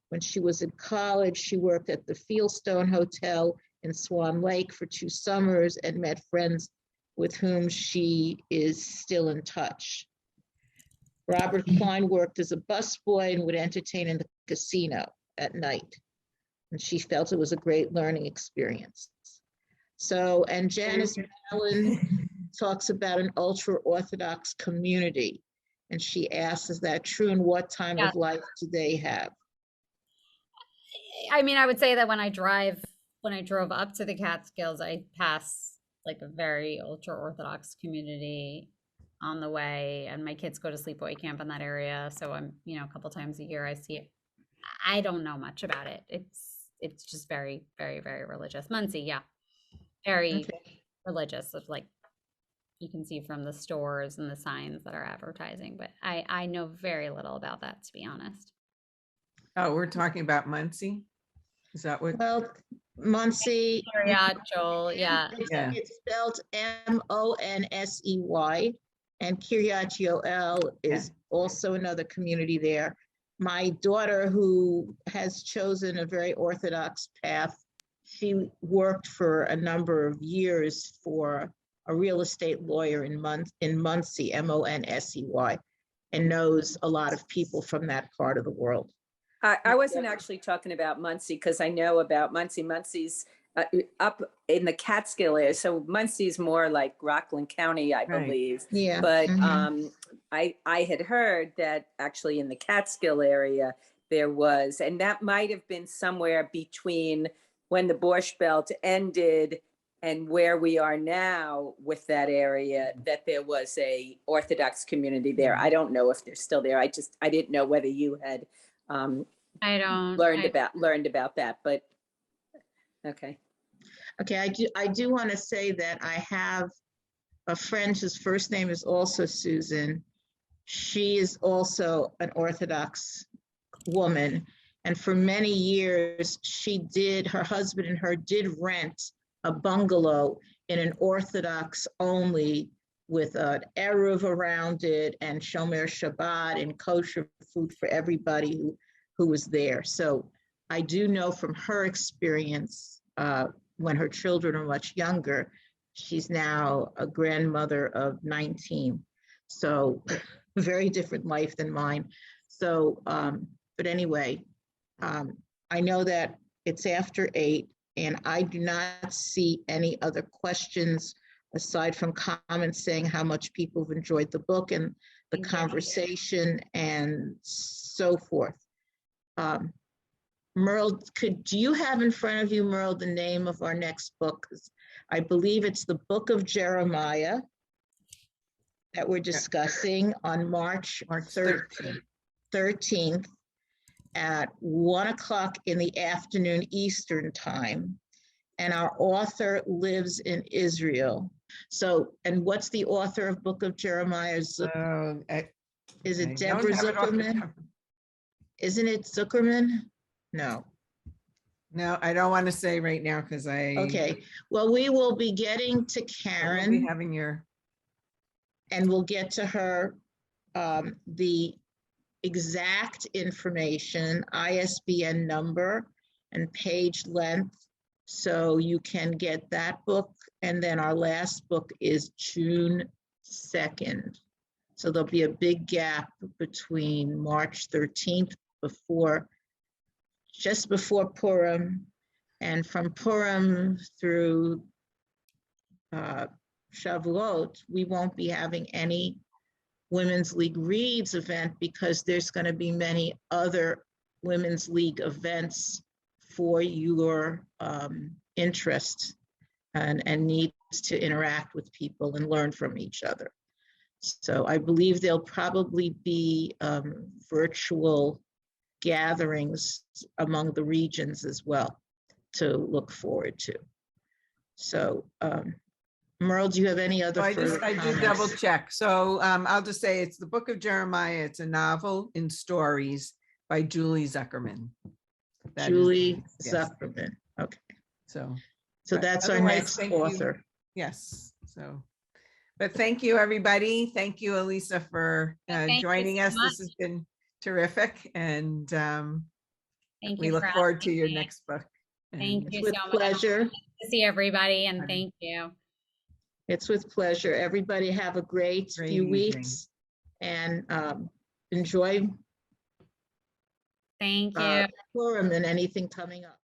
When she was in college, she worked at the Fieldstone Hotel in Swan Lake for 2 summers and met friends with whom she is still in touch. Robert Klein worked as a busboy and would entertain in the casino at night. And she felt it was a great learning experience. So, and Janice Allen talks about an ultra-Orthodox community. And she asks, is that true? And what time of life do they have? I mean, I would say that when I drove up to the Catskills, I pass like a very ultra-Orthodox community on the way, and my kids go to sleepaway camp in that area. So I'm, a couple times a year I see it. I don't know much about it. It's just very, very, very religious. Muncie, yeah. Very religious, of like you can see from the stores and the signs that are advertising, but I know very little about that, to be honest. Oh, we're talking about Muncie? Is that what? Well, Muncie. Joel, yeah. It's spelled Monsey, and Kiryat Yoel is also another community there. My daughter, who has chosen a very Orthodox path, she worked for a number of years for a real estate lawyer in Muncie, Monsey, and knows a lot of people from that part of the world. I wasn't actually talking about Muncie because I know about Muncie. Muncie's up in the Catskill area. So Muncie's more like Rockland County, I believe. Yeah. But I had heard that actually in the Catskill area there was, and that might have been somewhere between when the Borscht Belt ended and where we are now with that area, that there was a Orthodox community there. I don't know if they're still there. I didn't know whether you had learned about that, but okay. Okay, I do want to say that I have a friend whose first name is also Susan. She is also an Orthodox woman, and for many years her husband and her did rent a bungalow in an Orthodox only, with an eruv around it and shomer Shabbat and kosher food for everybody who was there. So I do know from her experience, when her children are much younger, she's now a grandmother of 19. So very different life than mine. So, but anyway, I know that it's after 8, and I do not see any other questions aside from comments saying how much people have enjoyed the book and the conversation and so forth. Merle, do you have in front of you, Merle, the name of our next book? I believe it's the Book of Jeremiah that we're discussing on March 13th at 1 o'clock in the afternoon Eastern time. And our author lives in Israel. So, and what's the author of Book of Jeremiah? Is it Deborah Zuckerman? Isn't it Zuckerman? No, I don't want to say right now because Okay, well, we will be getting to Karen. We'll be having and we'll get to her. The exact information, ISBN number and page length. So you can get that book. And then our last book is June 2nd. So there'll be a big gap between March 13th, just before Purim, and from Purim through Shavuot, we won't be having any Women's League Reads event because there's going to be many other Women's League events for your interest and needs to interact with people and learn from each other. So I believe there'll probably be virtual gatherings among the regions as well to look forward to. So Merle, do you have any other I further did comments? double check. So I'll just say it's the Book of Jeremiah. It's a novel in stories by Julie Zuckerman. That is- Julie yes. Zuckerman. Okay. So So but that's our otherwise, next thank you. author. Yes, so, but thank you, everybody. Thank you, Elyssa, for Thank you joining so us. much. This has been terrific, and Thank we you look for forward to having your me. next book. Thank And you With so much. pleasure. Good to see everybody, and Um, thank you. It's with pleasure. Everybody have a great Great few evening. weeks and enjoy Thank you. Purim and anything coming up.